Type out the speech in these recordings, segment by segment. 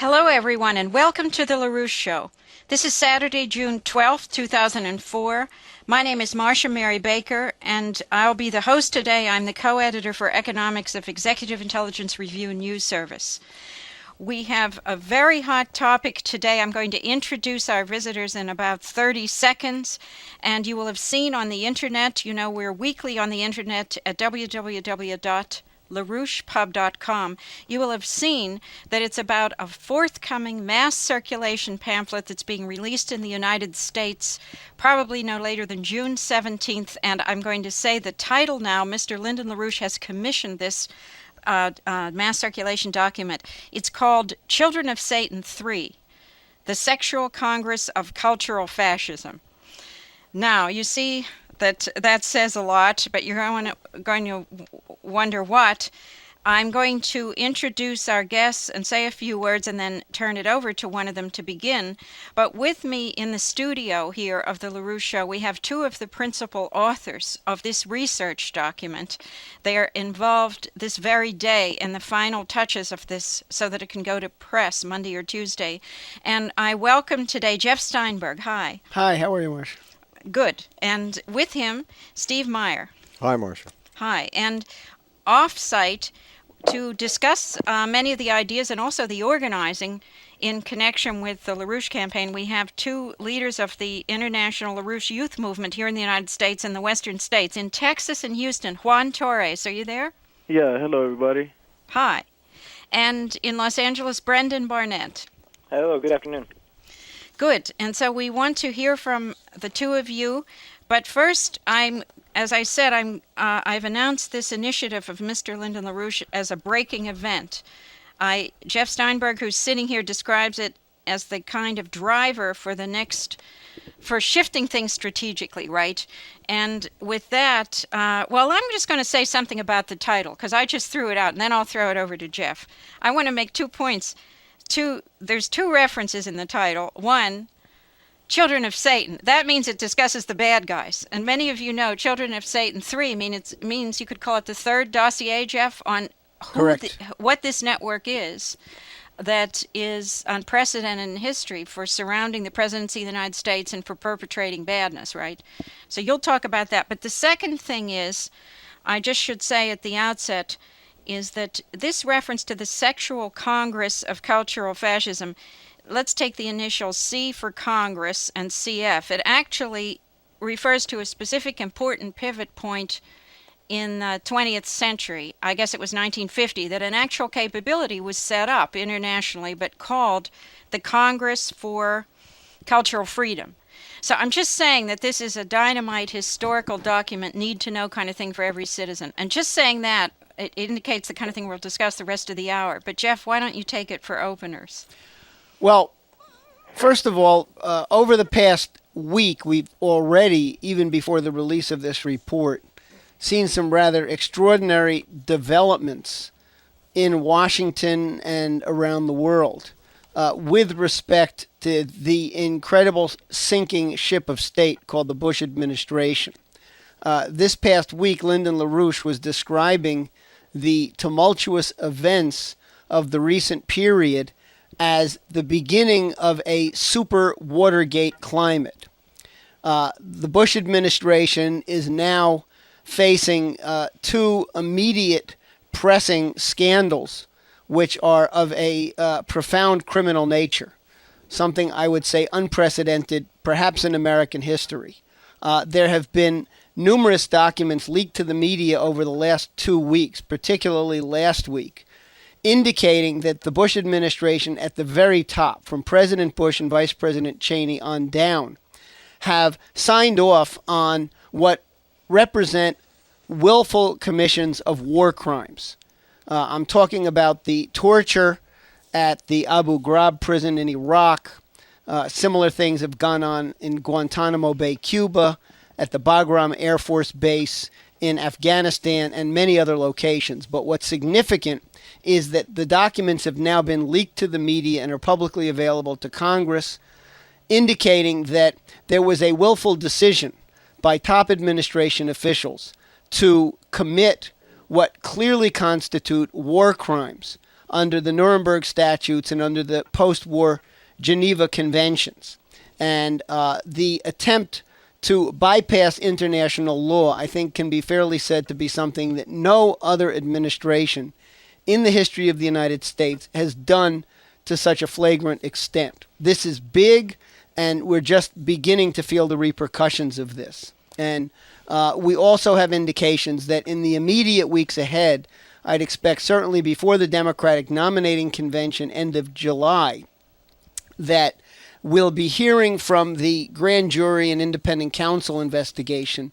Hello, everyone, and welcome to The LaRouche Show. This is Saturday, June 12th, 2004. My name is Marcia Mary Baker, and I'll be the host today. I'm the co-editor for Economics of Executive Intelligence Review News Service. We have a very hot topic today. I'm going to introduce our visitors in about 30 seconds, and you will have seen on the internet, you know, we're weekly on the internet at www.LaRouchePub.com. You will have seen that it's about a forthcoming mass circulation pamphlet that's being released in the United States probably no later than June 17th, and I'm going to say the title now. Mr. Lyndon LaRouche has commissioned this mass circulation document. It's called Children of Satan III, The Sexual Congress of Cultural Fascism. Now, you see that says a lot, but you're going to wonder what. I'm going to introduce our guests and say a few words and then turn it over to one of them to begin. But with me in the studio here of the LaRouche Show, we have two of the principal authors of this research document. They are involved this very day in the final touches of this so that it can go to press Monday or Tuesday. And I welcome today Jeff Steinberg. Hi. Hi, how are you, Marcia? Good. And with him, Steve Meyers. Hi, Marcia. Hi. And off-site to discuss many of the ideas and also the organizing in connection with the LaRouche campaign, we have two leaders of the International LaRouche Youth Movement here in the United States and the Western States. In Texas and Houston, Juan Torres, are you there? Yeah, hello, everybody. Hi. And in Los Angeles, Brendan Barnett. Hello, good afternoon. Good. And so we want to hear from the two of you. But first, as I said, I've announced this initiative of Mr. Lyndon LaRouche as a breaking event. Jeff Steinberg, who's sitting here, describes it as the kind of driver for shifting things strategically, right? And with that, well, I'm just going to say something about the title, because I just threw it out, and then I'll throw it over to Jeff. I want to make 2 points. There's two references in the title. One, Children of Satan. That means it discusses the bad guys. And many of you know Children of Satan 3 means you could call it the third dossier, Jeff, on what this network is that is unprecedented in history for surrounding the presidency of the United States and for perpetrating badness, right? So you'll talk about that. But the second thing is, I just should say at the outset, is that this reference to the Sexual Congress of Cultural Fascism, let's take the initials C for Congress and CF. It actually refers to a specific important pivot point in the 20th century. I guess it was 1950, that an actual capability was set up internationally, but called the Congress for Cultural Freedom. So I'm just saying that this is a dynamite historical document, need-to-know kind of thing for every citizen. And just saying that, it indicates the kind of thing we'll discuss the rest of the hour. But Jeff, why don't you take it for openers? Well, first of all, over the past week, we've already, even before the release of this report, seen some rather extraordinary developments in Washington and around the world with respect to the incredible sinking ship of state called the Bush administration. This past week, Lyndon LaRouche was describing the tumultuous events of the recent period as the beginning of a super Watergate climate. The Bush administration is now facing two immediate pressing scandals, which are of a profound criminal nature, something I would say unprecedented, perhaps in American history. There have been numerous documents leaked to the media over the last 2 weeks, particularly last week, indicating that the Bush administration at the very top, from President Bush and Vice President Cheney on down, have signed off on what represent willful commissions of war crimes. I'm talking about the torture at the Abu Ghraib prison in Iraq. Similar things have gone on in Guantanamo Bay, Cuba, at the Bagram Air Force Base in Afghanistan, and many other locations. But what's significant is that the documents have now been leaked to the media and are publicly available to Congress, indicating that there was a willful decision by top administration officials to commit what clearly constitute war crimes under the Nuremberg statutes and under the post-war Geneva Conventions. And the attempt to bypass international law, I think, can be fairly said to be something that no other administration in the history of the United States has done to such a flagrant extent. This is big, and we're just beginning to feel the repercussions of this. And we also have indications that in the immediate weeks ahead, I'd expect certainly before the Democratic nominating convention, end of July, that we'll be hearing from the grand jury and independent counsel investigation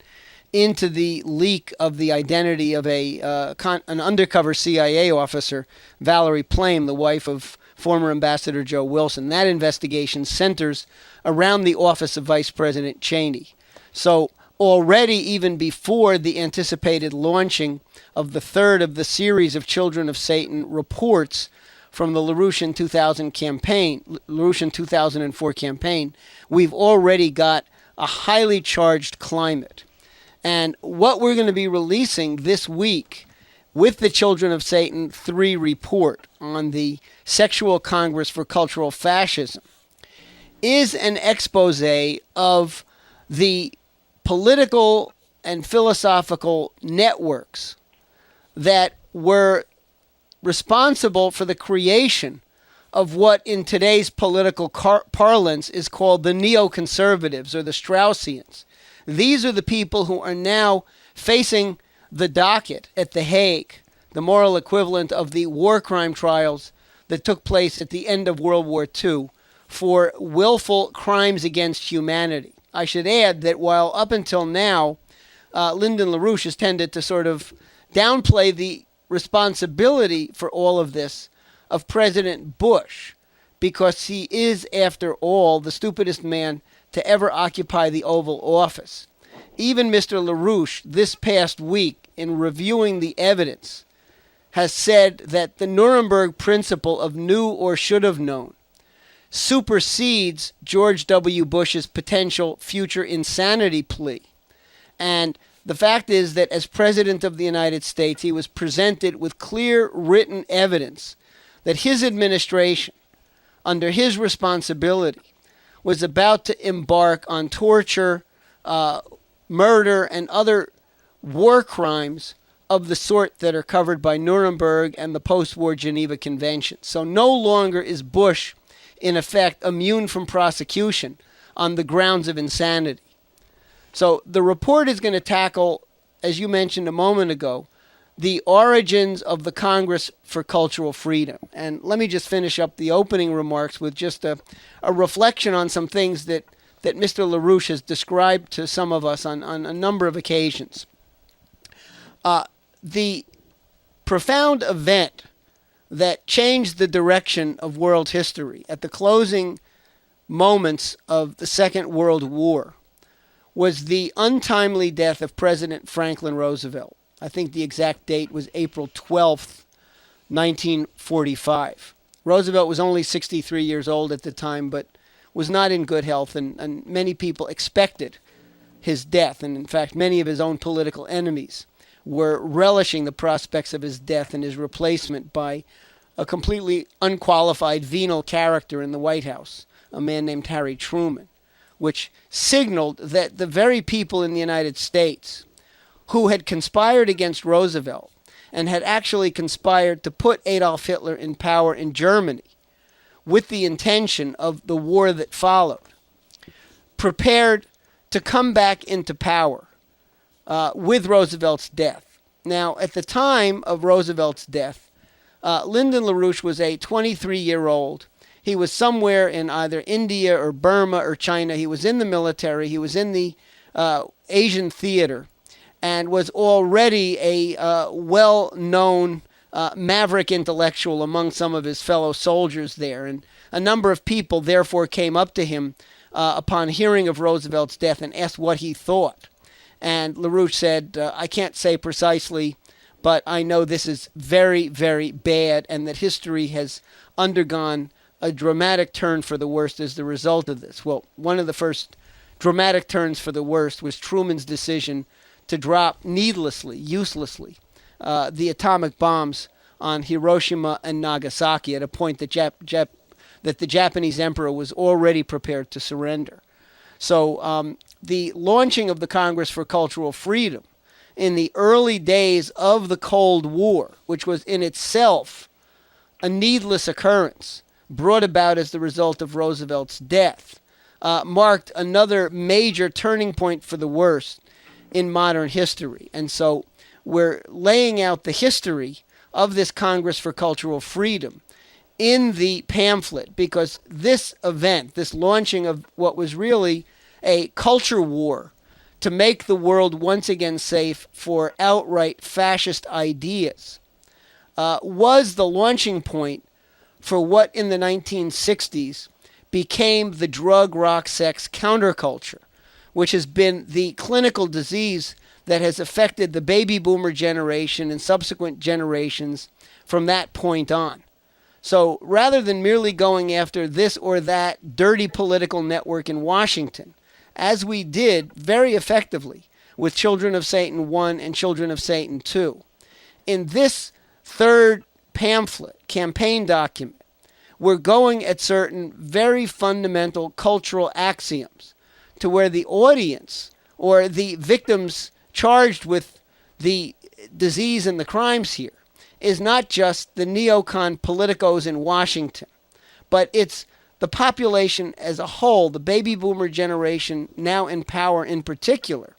into the leak of the identity of an undercover CIA officer, Valerie Plame, the wife of former Ambassador Joe Wilson. That investigation centers around the office of Vice President Cheney. So already, even before the anticipated launching of the third of the series of Children of Satan reports from the LaRouche in 2004 campaign, we've already got a highly charged climate. And what we're going to be releasing this week with the Children of Satan 3 report on the Sexual Congress for Cultural Fascism is an expose of the political and philosophical networks that were responsible for the creation of what in today's political parlance is called the neoconservatives or the Straussians. These are the people who are now facing the docket at The Hague, the moral equivalent of the war crime trials that took place at the end of World War II for willful crimes against humanity. I should add that while up until now, Lyndon LaRouche has tended to sort of downplay the responsibility for all of this of President Bush, because he is, after all, the stupidest man to ever occupy the Oval Office. Even Mr. LaRouche, this past week, in reviewing the evidence, has said that the Nuremberg principle of knew or should have known supersedes George W. Bush's potential future insanity plea. And the fact is that as President of the United States, he was presented with clear written evidence that his administration, under his responsibility, was about to embark on torture, murder, and other war crimes of the sort that are covered by Nuremberg and the post-war Geneva Convention. So no longer is Bush, in effect, immune from prosecution on the grounds of insanity. So the report is going to tackle, as you mentioned a moment ago, the origins of the Congress for Cultural Freedom. And let me just finish up the opening remarks with just a reflection on some things that Mr. LaRouche has described to some of us on a number of occasions. The profound event that changed the direction of world history at the closing moments of the Second World War was the untimely death of President Franklin Roosevelt. I think the exact date was April 12th, 1945. Roosevelt was only 63 years old at the time, but was not in good health, and many people expected his death. And in fact, many of his own political enemies were relishing the prospects of his death and his replacement by a completely unqualified venal character in the White House, a man named Harry Truman, which signaled that the very people in the United States who had conspired against Roosevelt and had actually conspired to put Adolf Hitler in power in Germany with the intention of the war that followed, prepared to come back into power with Roosevelt's death. Now, at the time of Roosevelt's death, Lyndon LaRouche was a 23-year-old. He was somewhere in either India or Burma or China. He was in the military. He was in the Asian theater and was already a well-known maverick intellectual among some of his fellow soldiers there. And a number of people therefore came up to him upon hearing of Roosevelt's death and asked what he thought. And LaRouche said, I can't say precisely, but I know this is very, very bad and that history has undergone a dramatic turn for the worst as the result of this. Well, one of the first dramatic turns for the worst was Truman's decision to drop needlessly, uselessly, the atomic bombs on Hiroshima and Nagasaki at a point that that the Japanese emperor was already prepared to surrender. So the launching of the Congress for Cultural Freedom in the early days of the Cold War, which was in itself a needless occurrence, brought about as the result of Roosevelt's death, marked another major turning point for the worse in modern history. And so we're laying out the history of this Congress for Cultural Freedom in the pamphlet, because this event, this launching of what was really a culture war to make the world once again safe for outright fascist ideas, was the launching point for what in the 1960s became the drug, rock, sex counterculture, which has been the clinical disease that has affected the baby boomer generation and subsequent generations from that point on. So rather than merely going after this or that dirty political network in Washington, as we did very effectively with Children of Satan 1 and Children of Satan 2, in this third pamphlet, campaign document, we're going at certain very fundamental cultural axioms to where the audience or the victims charged with the disease and the crimes here is not just the neocon politicos in Washington, but it's the population as a whole, the baby boomer generation now in power in particular,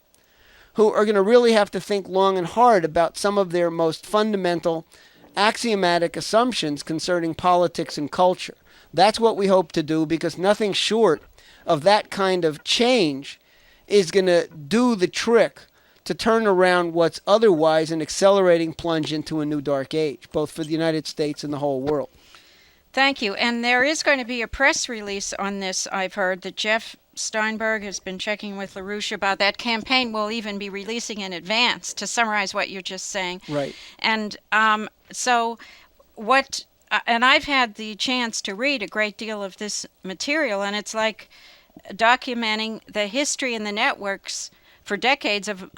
who are going to really have to think long and hard about some of their most fundamental axiomatic assumptions concerning politics and culture. That's what we hope to do, because nothing short of that kind of change is going to do the trick to turn around what's otherwise an accelerating plunge into a new dark age, both for the United States and the whole world. Thank you. And there is going to be a press release on this, I've heard, that Jeff Steinberg has been checking with LaRouche about. That campaign will even be releasing in advance to summarize what you're just saying. Right. And so what, and I've had the chance to read a great deal of this material, and it's like documenting the history and the networks for decades of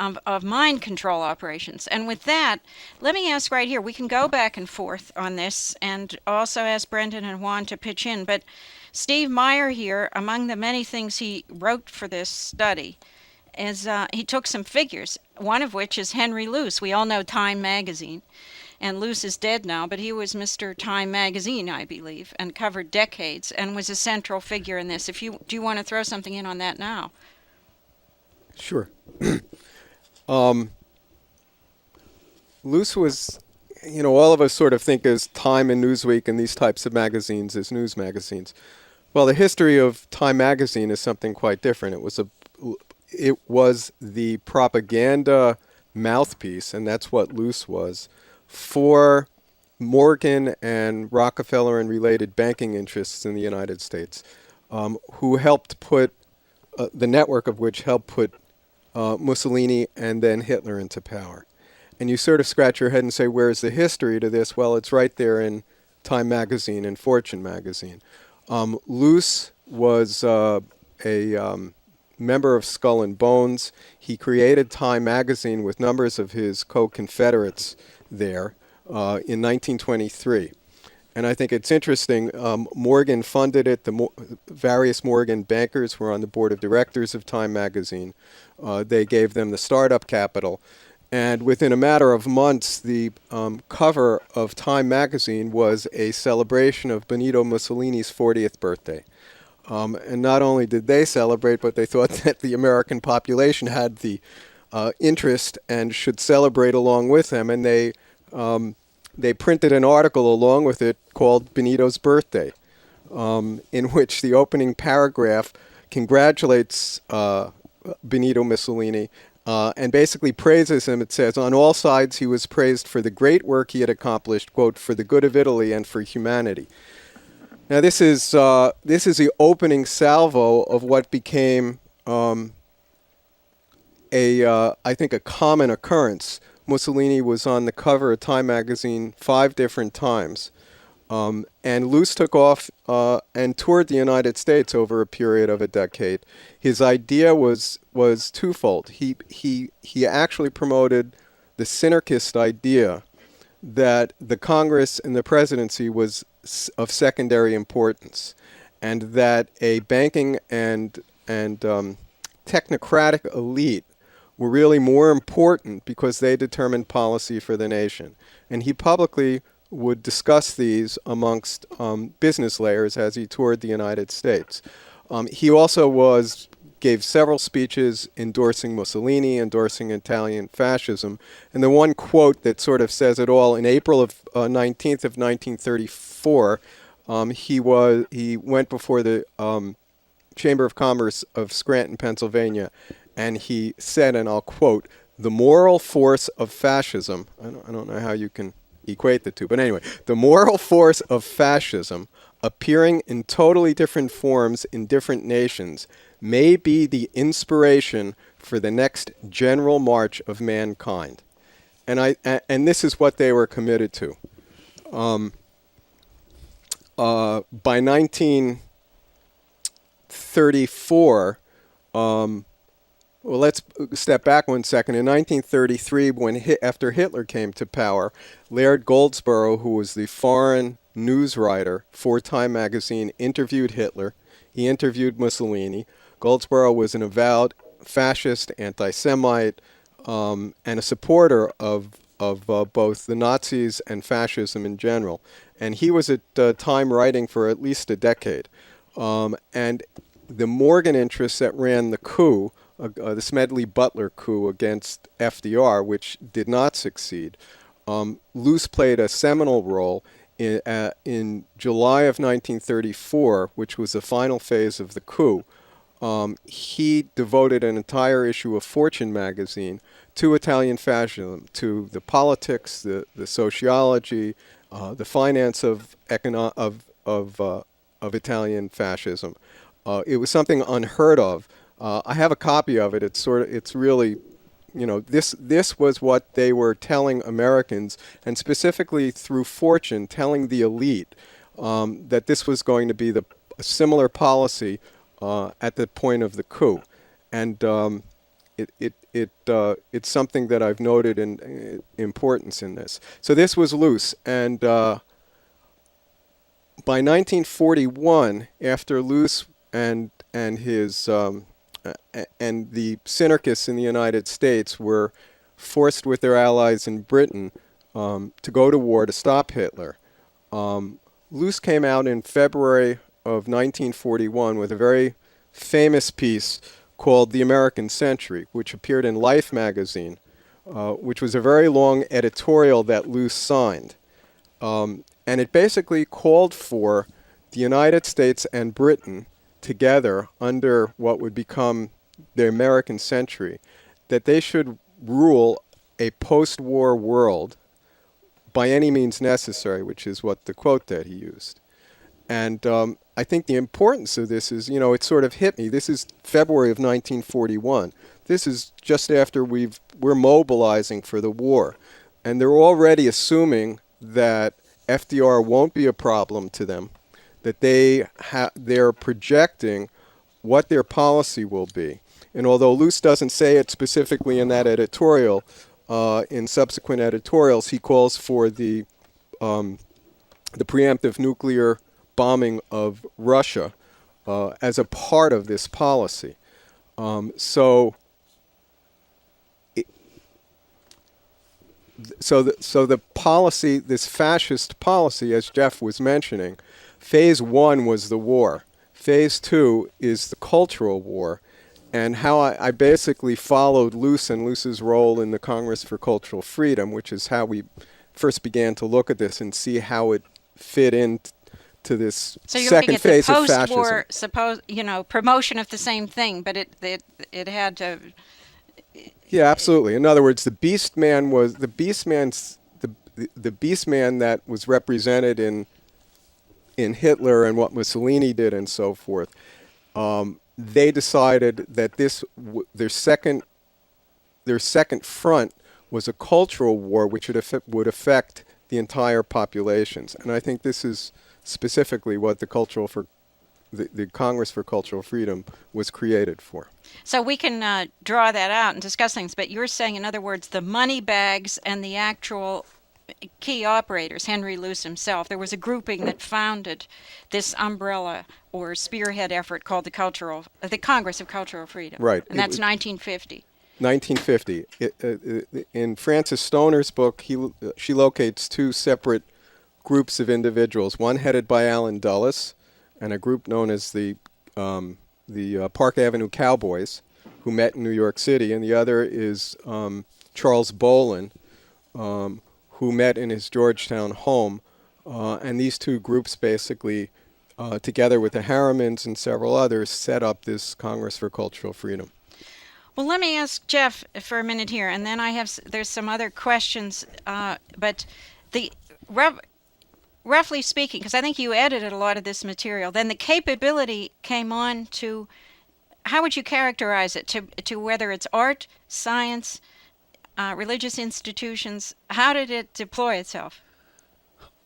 mind control operations. And with that, let me ask right here, we can go back and forth on this and also ask Brendan and Juan to pitch in, but Steve Meyer here, among the many things he wrote for this study, is he took some figures, one of which is Henry Luce. We all know Time magazine, and Luce is dead now, but he was Mr. Time magazine, I believe, and covered decades and was a central figure in this. Do you want to throw something in on that now? Sure. Luce was, all of us sort of think as Time and Newsweek and these types of magazines as news magazines. Well, the history of Time magazine is something quite different. It was the propaganda mouthpiece, and that's what Luce was, for Morgan and Rockefeller and related banking interests in the United States, who helped put, the network of which helped put Mussolini and then Hitler into power. And you sort of scratch your head and say, where's the history to this? Well, it's right there in Time magazine and Fortune magazine. Luce was a member of Skull and Bones. He created Time magazine with numbers of his co-Confederates there in 1923. And I think it's interesting, Morgan funded it. Various Morgan bankers were on the board of directors of Time magazine. They gave them the startup capital. And within a matter of months, the cover of Time magazine was a celebration of Benito Mussolini's 40th birthday. And not only did they celebrate, but they thought that the American population had the interest and should celebrate along with them. And they printed an article along with it called Benito's Birthday, in which the opening paragraph congratulates Benito Mussolini and basically praises him. It says, on all sides he was praised for the great work he had accomplished, quote, for the good of Italy and for humanity. Now this is the opening salvo of what became I think a common occurrence. Mussolini was on the cover of Time magazine 5 different times. And Luce took off and toured the United States over a period of a decade. His idea was twofold. He actually promoted the synarchist idea that the Congress and the presidency was of secondary importance, and that a banking and technocratic elite were really more important because they determined policy for the nation. And he publicly would discuss these amongst business layers as he toured the United States. He also gave several speeches endorsing Mussolini, endorsing Italian fascism. And the one quote that sort of says it all, in April of 19th of 1934, he went before the Chamber of Commerce of Scranton, Pennsylvania, and he said, and I'll quote, "The moral force of fascism," I don't know how you can equate the two, but anyway, "the moral force of fascism, appearing in totally different forms in different nations, may be the inspiration for the next general march of mankind." And this is what they were committed to. By 1934, well, let's step back one second. In 1933, after Hitler came to power, Laird Goldsborough, who was the foreign news writer for Time magazine, interviewed Hitler. He interviewed Mussolini. Goldsborough was an avowed fascist, anti-Semite, and a supporter of both the Nazis and fascism in general. And he was at Time writing for at least a decade. And the Morgan interests that ran the coup, the Smedley-Butler coup against FDR, which did not succeed, Luce played a seminal role in July of 1934, which was the final phase of the coup. He devoted an entire issue of Fortune magazine to Italian fascism, to the politics, the sociology, the finance of Italian fascism. It was something unheard of. I have a copy of it. It's really, this was what they were telling Americans, and specifically through Fortune, telling the elite that this was going to be a similar policy at the point of the coup. And it's something that I've noted in importance in this. So this was Luce, and by 1941, after Luce and his and the synarchists in the United States were forced with their allies in Britain to go to war to stop Hitler, Luce came out in February of 1941 with a very famous piece called The American Century, which appeared in Life magazine, which was a very long editorial that Luce signed. And it basically called for the United States and Britain together under what would become the American century, that they should rule a post-war world by any means necessary, which is what the quote that he used. And I think the importance of this is, it sort of hit me. This is February of 1941. This is just after we're mobilizing for the war. And they're already assuming that FDR won't be a problem to them, that they're projecting what their policy will be. And although Luce doesn't say it specifically in that editorial, in subsequent editorials, he calls for the preemptive nuclear bombing of Russia as a part of this policy. So the policy, this fascist policy, as Jeff was mentioning, phase one was the war. Phase two is the cultural war. And how I basically followed Luce and Luce's role in the Congress for Cultural Freedom, which is how we first began to look at this and see how it fit into this second phase of fascism. So you're looking at the post-war, promotion of the same thing, but it had to. Yeah, absolutely. In other words, the beast man that was represented in Hitler and what Mussolini did and so forth. They decided that their second front was a cultural war, which would affect the entire populations. And I think this is specifically what the Congress for Cultural Freedom was created for. So we can draw that out and discuss things, but you're saying, in other words, the money bags and the actual key operators, Henry Luce himself. There was a grouping that founded this umbrella or spearhead effort called the Congress of Cultural Freedom. Right. And that's 1950. 1950. In Frances Stoner's book, she locates two separate groups of individuals, one headed by Allen Dulles and a group known as the Park Avenue Cowboys, who met in New York City, and the other is Charles Bolin, who met in his Georgetown home. And these two groups basically, together with the Harrimans and several others, set up this Congress for Cultural Freedom. Well, let me ask Jeff for a minute here, and then there's some other questions. But roughly speaking, because I think you edited a lot of this material, then the capability came on to, how would you characterize it, to whether it's art, science, religious institutions? How did it deploy itself?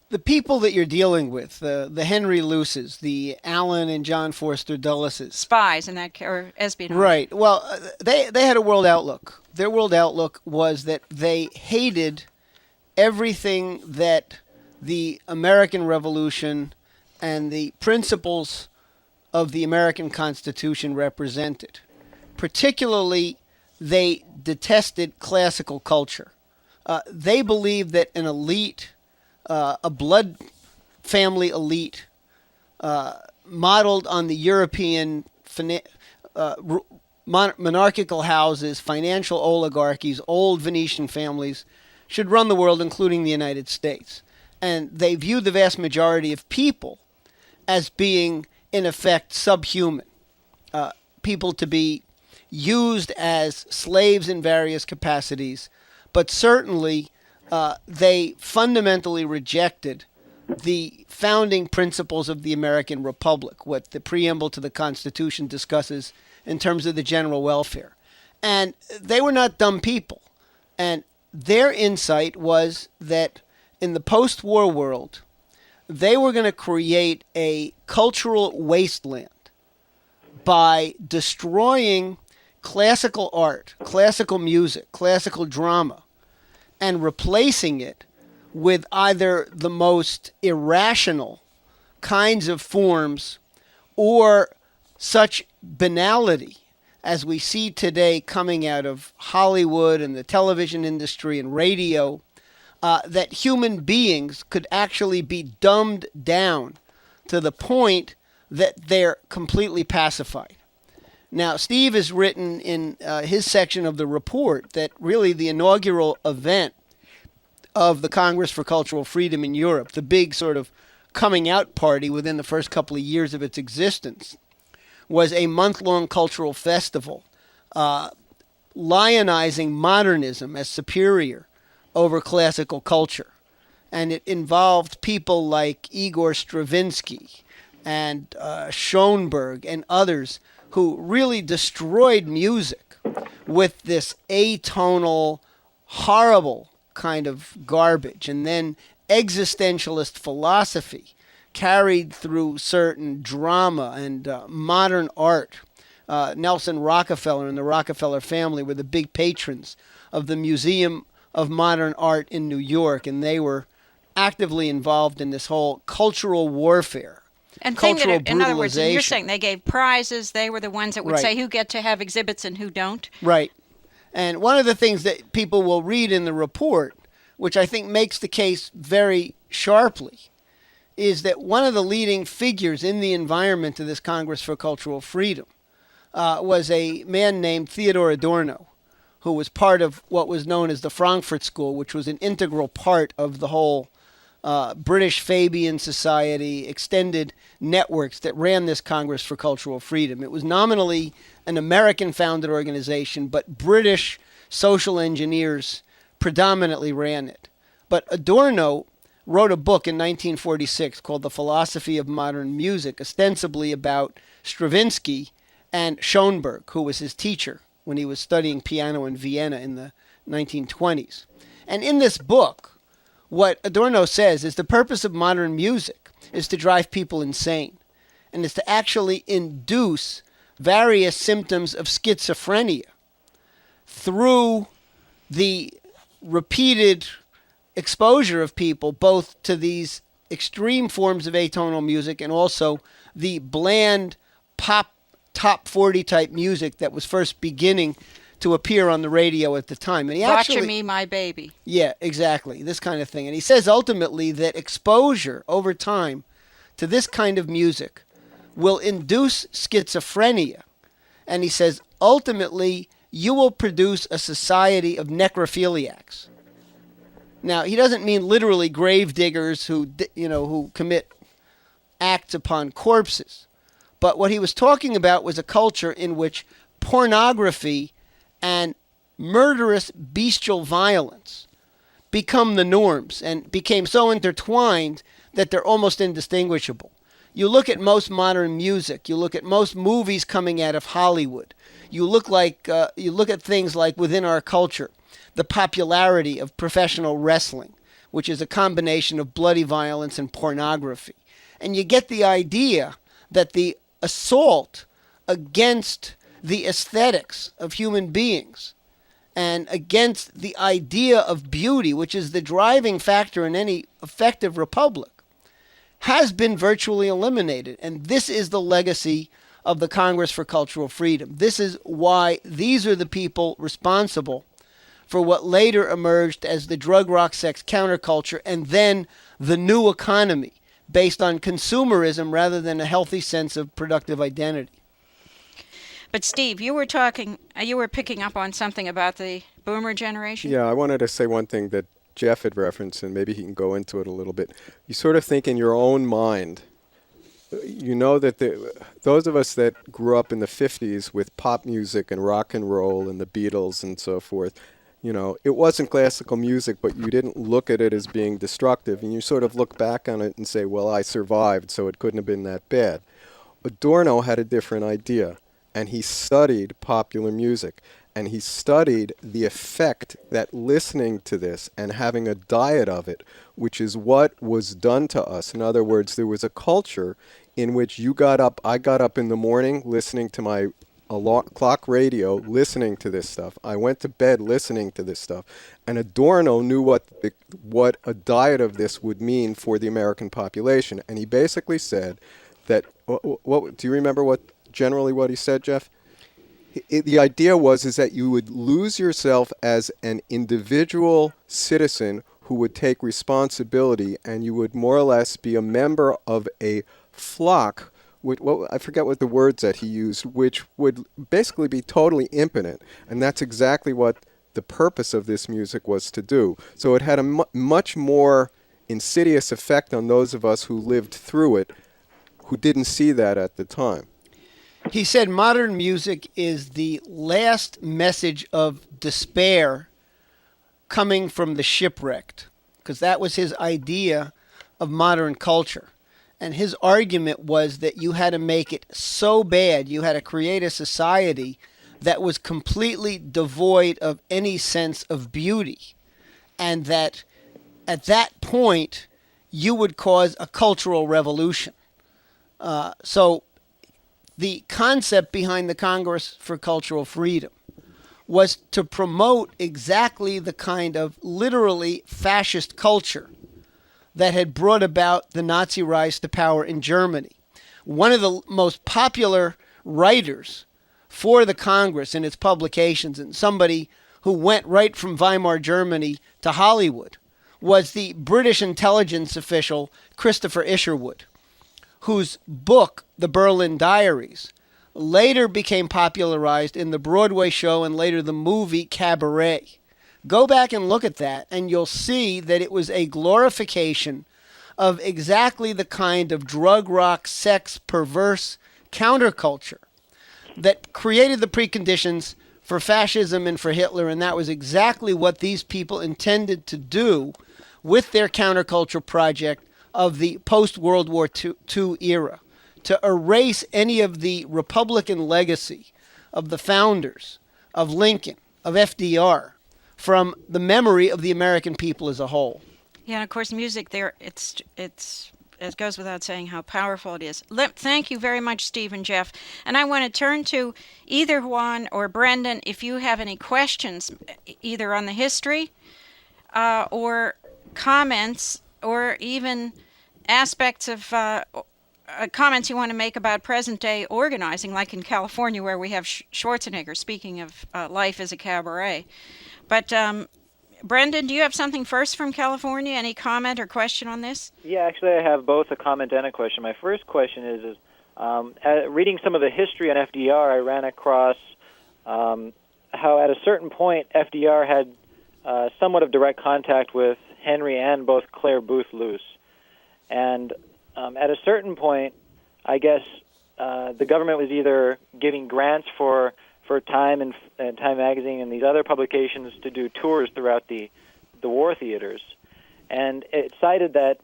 The people that you're dealing with, the Henry Luces, the Allen and John Forster Dulleses. Spies in that, or espionage. Right. Well, they had a world outlook. Their world outlook was that they hated everything that the American Revolution and the principles of the American Constitution represented. Particularly, they detested classical culture. They believed that an elite, a blood family elite, modeled on the European monarchical houses, financial oligarchies, old Venetian families, should run the world, including the United States. And they viewed the vast majority of people as being, in effect, subhuman. People to be used as slaves in various capacities, but certainly they fundamentally rejected the founding principles of the American Republic, what the preamble to the Constitution discusses in terms of the general welfare. And they were not dumb people. And their insight was that in the post-war world, they were going to create a cultural wasteland by destroying classical art, classical music, classical drama, and replacing it with either the most irrational kinds of forms or such banality as we see today coming out of Hollywood and the television industry and radio, that human beings could actually be dumbed down to the point that they're completely pacified. Now, Steve has written in his section of the report that really the inaugural event of the Congress for Cultural Freedom in Europe, the big sort of coming out party within the first couple of years of its existence, was a month-long cultural festival lionizing modernism as superior over classical culture. And it involved people like Igor Stravinsky and Schoenberg and others who really destroyed music with this atonal, horrible kind of garbage. And then existentialist philosophy carried through certain drama and modern art. Nelson Rockefeller and the Rockefeller family were the big patrons of the Museum of Modern Art in New York, and they were actively involved in this whole cultural warfare. And cultural in other words, you're brutalization. saying they gave prizes. They were the ones that would Right. say who get to have exhibits and who don't. Right. And one of the things that people will read in the report, which I think makes the case very sharply, is that one of the leading figures in the environment of this Congress for Cultural Freedom was a man named Theodore Adorno, who was part of what was known as the Frankfurt School, which was an integral part of the whole British Fabian Society, extended networks that ran this Congress for Cultural Freedom. It was nominally an American-founded organization, but British social engineers predominantly ran it. But Adorno wrote a book in 1946 called The Philosophy of Modern Music, ostensibly about Stravinsky and Schoenberg, who was his teacher when he was studying piano in Vienna in the 1920s. And in this book, what Adorno says is the purpose of modern music is to drive people insane, and is to actually induce various symptoms of schizophrenia through the repeated exposure of people both to these extreme forms of atonal music and also the bland pop top 40 type music that was first beginning to appear on the radio at the time. And he Watcha actually, Me, My Baby. yeah, exactly, this kind of thing. And he says ultimately that exposure over time to this kind of music will induce schizophrenia. And he says ultimately you will produce a society of necrophiliacs. Now, he doesn't mean literally grave diggers who commit acts upon corpses. But what he was talking about was a culture in which pornography and murderous bestial violence become the norms and became so intertwined that they're almost indistinguishable. You look at most modern music, you look at most movies coming out of Hollywood, you look at things like within our culture, the popularity of professional wrestling, which is a combination of bloody violence and pornography. And you get the idea that the assault against the aesthetics of human beings and against the idea of beauty, which is the driving factor in any effective republic, has been virtually eliminated. And this is the legacy of the Congress for Cultural Freedom. This is why these are the people responsible for what later emerged as the drug, rock, sex counterculture and then the new economy based on consumerism rather than a healthy sense of productive identity. But Steve, you were picking up on something about the boomer generation? Yeah, I wanted to say one thing that Jeff had referenced, and maybe he can go into it a little bit. You sort of think in your own mind, you know that those of us that grew up in the 50s with pop music and rock and roll and the Beatles and so forth, it wasn't classical music, but you didn't look at it as being destructive. And you sort of look back on it and say, well, I survived, so it couldn't have been that bad. Adorno had a different idea, and he studied popular music. And he studied the effect that listening to this and having a diet of it, which is what was done to us. In other words, there was a culture in which I got up in the morning listening to my clock radio, listening to this stuff. I went to bed listening to this stuff. And Adorno knew what a diet of this would mean for the American population. And he basically said that, do you remember what he said, Jeff? The idea was that you would lose yourself as an individual citizen who would take responsibility, and you would more or less be a member of a flock. I forget what the words that he used, which would basically be totally impotent, and that's exactly what the purpose of this music was to do. So it had a much more insidious effect on those of us who lived through it, who didn't see that at the time. He said modern music is the last message of despair coming from the shipwrecked, because that was his idea of modern culture. And his argument was that you had to make it so bad, you had to create a society that was completely devoid of any sense of beauty. And that at that point, you would cause a cultural revolution. So the concept behind the Congress for Cultural Freedom was to promote exactly the kind of literally fascist culture that had brought about the Nazi rise to power in Germany. One of the most popular writers for the Congress in its publications, and somebody who went right from Weimar Germany to Hollywood, was the British intelligence official Christopher Isherwood, whose book, The Berlin Diaries, later became popularized in the Broadway show and later the movie Cabaret. Go back and look at that, and you'll see that it was a glorification of exactly the kind of drug, rock, sex, perverse counterculture that created the preconditions for fascism and for Hitler, and that was exactly what these people intended to do with their counterculture project of the post-World War II era, to erase any of the Republican legacy of the founders, of Lincoln, of FDR, from the memory of the American people as a whole. Yeah, and of course, music there, it goes without saying how powerful it is. Thank you very much, Steve and Jeff. And I want to turn to either Juan or Brendan if you have any questions, either on the history or comments or even aspects of comments you want to make about present-day organizing, like in California where we have Schwarzenegger speaking of life as a cabaret. But Brendan, do you have something first from California? Any comment or question on this? Yeah, actually, I have both a comment and a question. My first question is reading some of the history on FDR, I ran across how at a certain point FDR had somewhat of direct contact with Henry and both Clare Boothe Luce. And at a certain point, I guess the government was either giving grants for Time and Time Magazine and these other publications to do tours throughout the war theaters. And it cited that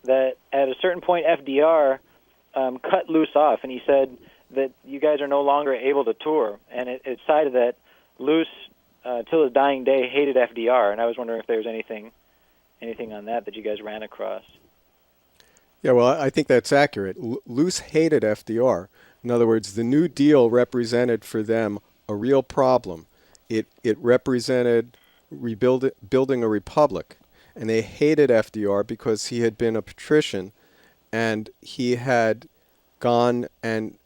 at a certain point FDR cut Luce off, and he said that you guys are no longer able to tour. And it cited that Luce, till his dying day, hated FDR. And I was wondering if there was anything on that you guys ran across. Yeah, well, I think that's accurate. Luce hated FDR. In other words, the New Deal represented for them a real problem. It represented building a republic, and they hated FDR because he had been a patrician, and he had gone and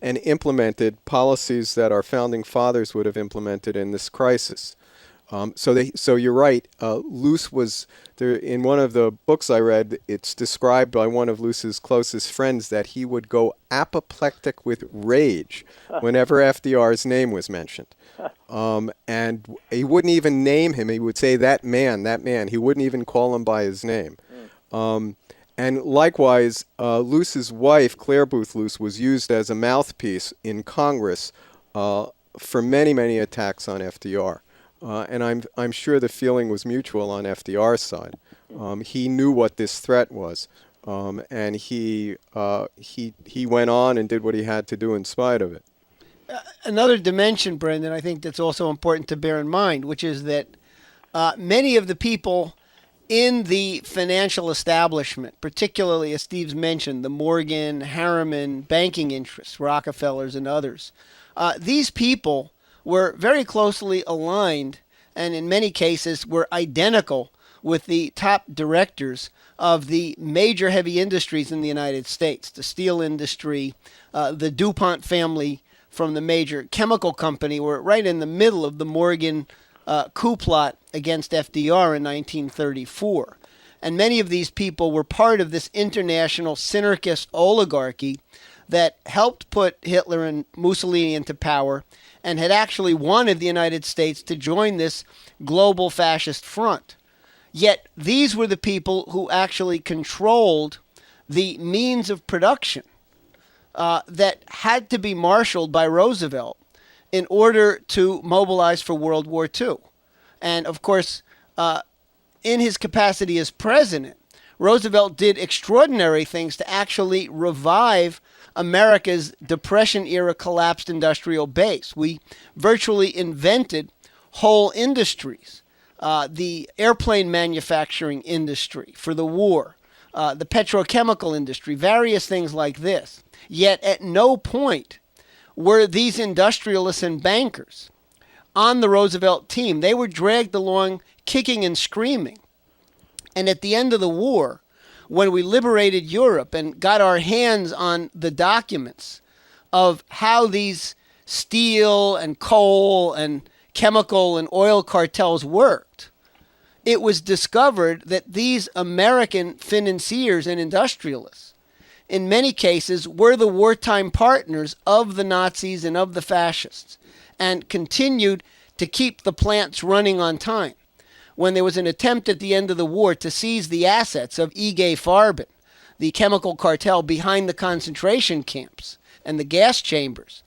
implemented policies that our founding fathers would have implemented in this crisis. So you're right. Luce was there in one of the books I read. It's described by one of Luce's closest friends that he would go apoplectic with rage whenever FDR's name was mentioned, and he wouldn't even name him. He would say that man. He wouldn't even call him by his name. And likewise, Luce's wife, Clare Boothe Luce, was used as a mouthpiece in Congress for many attacks on FDR. And I'm sure the feeling was mutual on FDR's side. He knew what this threat was, and he went on and did what he had to do in spite of it. Another dimension, Brendan, I think that's also important to bear in mind, which is that many of the people in the financial establishment, particularly, as Steve's mentioned, the Morgan, Harriman banking interests, Rockefellers and others, these people were very closely aligned and in many cases were identical with the top directors of the major heavy industries in the United States, the steel industry, the DuPont family from the major chemical company were right in the middle of the Morgan coup plot against FDR in 1934. And many of these people were part of this international synarchist oligarchy that helped put Hitler and Mussolini into power and had actually wanted the United States to join this global fascist front. Yet these were the people who actually controlled the means of production that had to be marshaled by Roosevelt in order to mobilize for World War II. And of course, in his capacity as president, Roosevelt did extraordinary things to actually revive America's Depression-era collapsed industrial base. We virtually invented whole industries, the airplane manufacturing industry for the war, the petrochemical industry, various things like this. Yet at no point were these industrialists and bankers on the Roosevelt team. They were dragged along kicking and screaming. And at the end of the war, when we liberated Europe and got our hands on the documents of how these steel and coal and chemical and oil cartels worked, it was discovered that these American financiers and industrialists, in many cases, were the wartime partners of the Nazis and of the fascists and continued to keep the plants running on time. When there was an attempt at the end of the war to seize the assets of IG Farben, the chemical cartel behind the concentration camps and the gas chambers,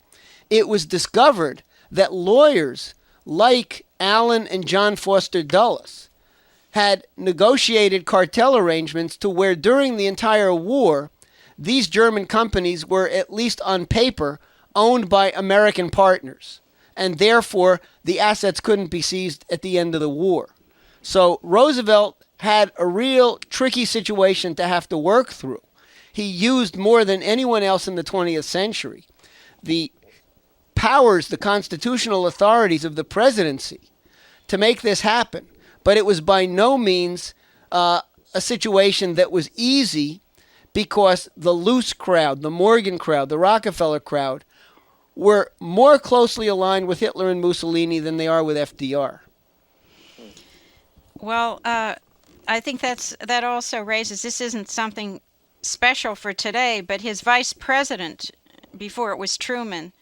it was discovered that lawyers like Allen and John Foster Dulles had negotiated cartel arrangements to where during the entire war, these German companies were, at least on paper, owned by American partners, and therefore the assets couldn't be seized at the end of the war. So Roosevelt had a real tricky situation to have to work through. He used more than anyone else in the 20th century the powers, the constitutional authorities of the presidency to make this happen. but it was by no means a situation that was easy, because the Luce crowd, the Morgan crowd, the Rockefeller crowd were more closely aligned with Hitler and Mussolini than they are with FDR. Well, I think that also raises, this isn't something special for today, but his vice president, before it was Truman,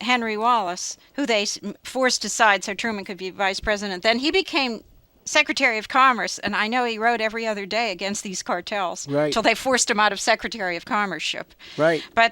Henry Wallace, who they forced aside so Truman could be vice president, then he became Secretary of Commerce, and I know he wrote every other day against these cartels Right. till they forced him out of Secretary of Commerce ship. Right. But